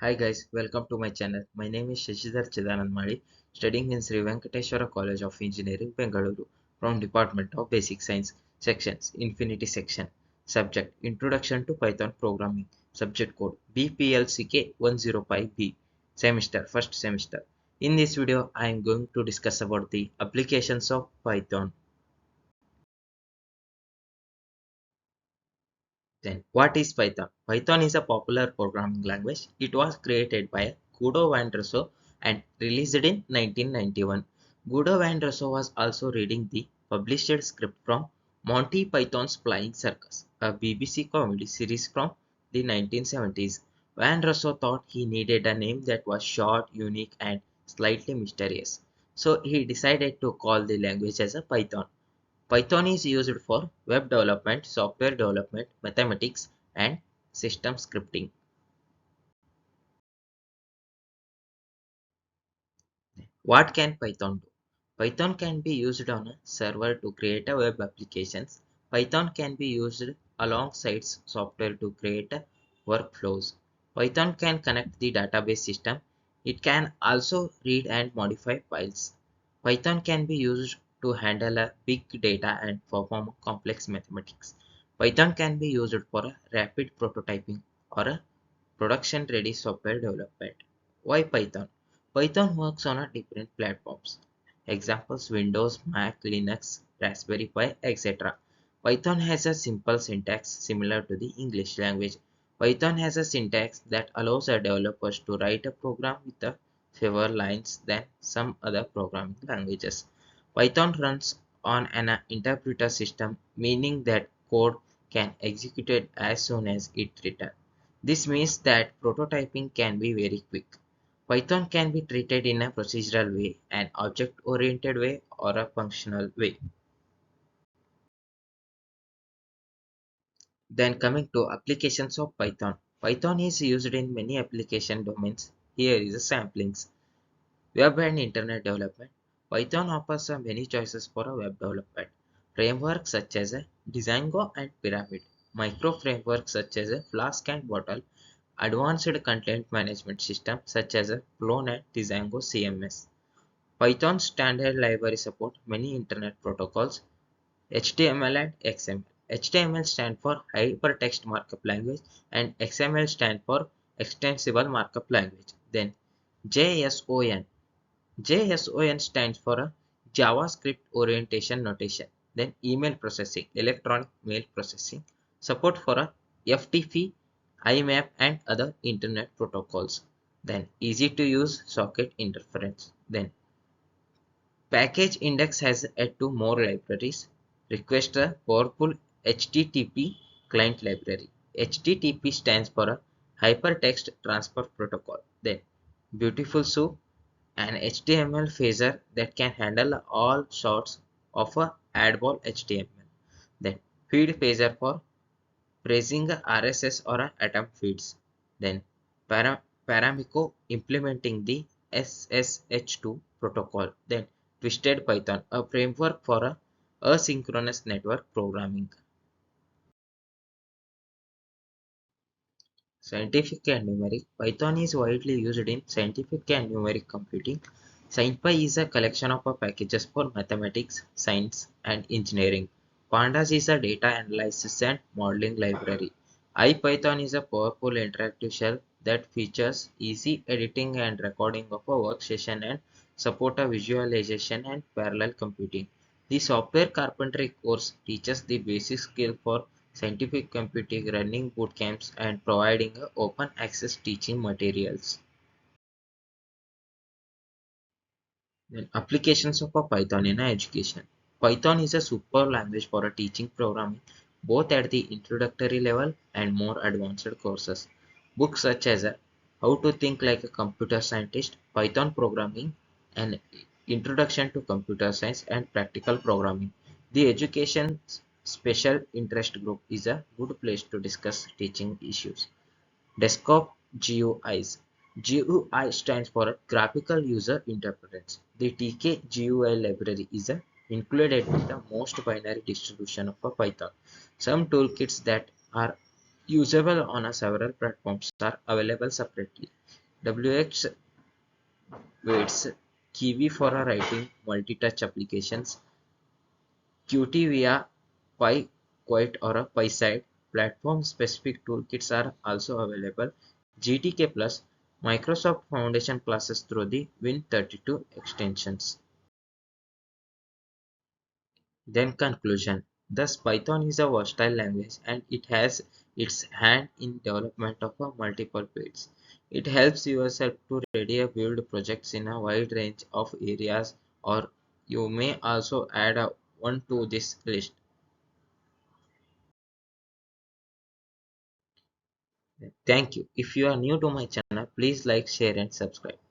Hi guys, welcome to my channel. My name is Shashidhar Mali, studying in Sri Venkateswara College of Engineering, Bengaluru, from Department of Basic Science, Sections Infinity Section. Subject Introduction to Python Programming. Subject code BPLCK 105B. Semester First semester. In this video, I am going to discuss about the applications of Python. Then, what is Python? Python is a popular programming language. It was created by Guido van Rossum and released in 1991. Guido van Rossum was also reading the published script from Monty Python's Flying Circus, a BBC comedy series from the 1970s. Van Rossum thought he needed a name that was short, unique, and slightly mysterious. So he decided to call the language as a Python. Python is used for web development, software development, mathematics, and system scripting. What can Python do? Python can be used on a server to create a web applications. Python can be used alongside software to create workflows. Python can connect the database system. It can also read and modify files. Python can be used to handle a big data and perform complex mathematics. Python can be used for a rapid prototyping or a production-ready software development. Why Python? Python works on a different platforms. Examples Windows, Mac, Linux, Raspberry Pi, etc. Python has a simple syntax similar to the English language. Python has a syntax that allows a developers to write a program with a fewer lines than some other programming languages. Python runs on an interpreter system, meaning that code can execute it as soon as it's written. This means that prototyping can be very quick. Python can be treated in a procedural way, an object-oriented way, or a functional way. Then coming to applications of Python. Python is used in many application domains. Here is a samplings. Web and internet development. Python offers many choices for a web development. Frameworks such as Django and Pyramid. Micro frameworks such as Flask and Bottle. Advanced content management systems such as Clone and Django CMS. Python standard library support many internet protocols, HTML and XML. HTML stands for Hypertext Markup Language and XML stands for Extensible Markup Language. Then JSON. JSON stands for a JavaScript Orientation Notation. Then email processing, electronic mail processing, support for a FTP, IMAP and other internet protocols. Then easy to use socket interference. Then package index has added to more libraries. Request a powerful HTTP client library. HTTP stands for a Hypertext Transfer Protocol. Then Beautiful Soup, an HTML phaser that can handle all sorts of a addable HTML. Then feed phaser for praising RSS or atom feeds. Then Paramico implementing the SSH2 protocol. Then Twisted Python, a framework for asynchronous network programming. Scientific and numeric. Python is widely used in scientific and numeric computing. SciPy is a collection of packages for mathematics, science, and engineering. Pandas is a data analysis and modeling library. IPython is a powerful interactive shell that features easy editing and recording of a work session and support a visualization and parallel computing. The software carpentry course teaches the basic skill for scientific computing, running boot camps, and providing open access teaching materials. Then applications of Python in education. Python is a super language for a teaching programming, both at the introductory level and more advanced courses. Books such as How to Think Like a Computer Scientist, Python Programming, and Introduction to Computer Science and Practical Programming. The education special interest group is a good place to discuss teaching issues. Desktop GUIs. GUI stands for Graphical User Interface. The TK GUI library is included with the most binary distribution of Python. Some toolkits that are Usable on a several platforms are available separately. WX waits Kiwi for a writing multi-touch applications, Qt via PyQuit or a PySide. Platform-specific toolkits are also available. GTK Plus, Microsoft Foundation classes through the Win32 extensions. Then conclusion. Thus Python is a versatile language and it has its hand in development of a multiple fields. It helps yourself to ready a build projects in a wide range of areas, or you may also add a one to this list. Thank you. If you are new to my channel, please like, share and subscribe.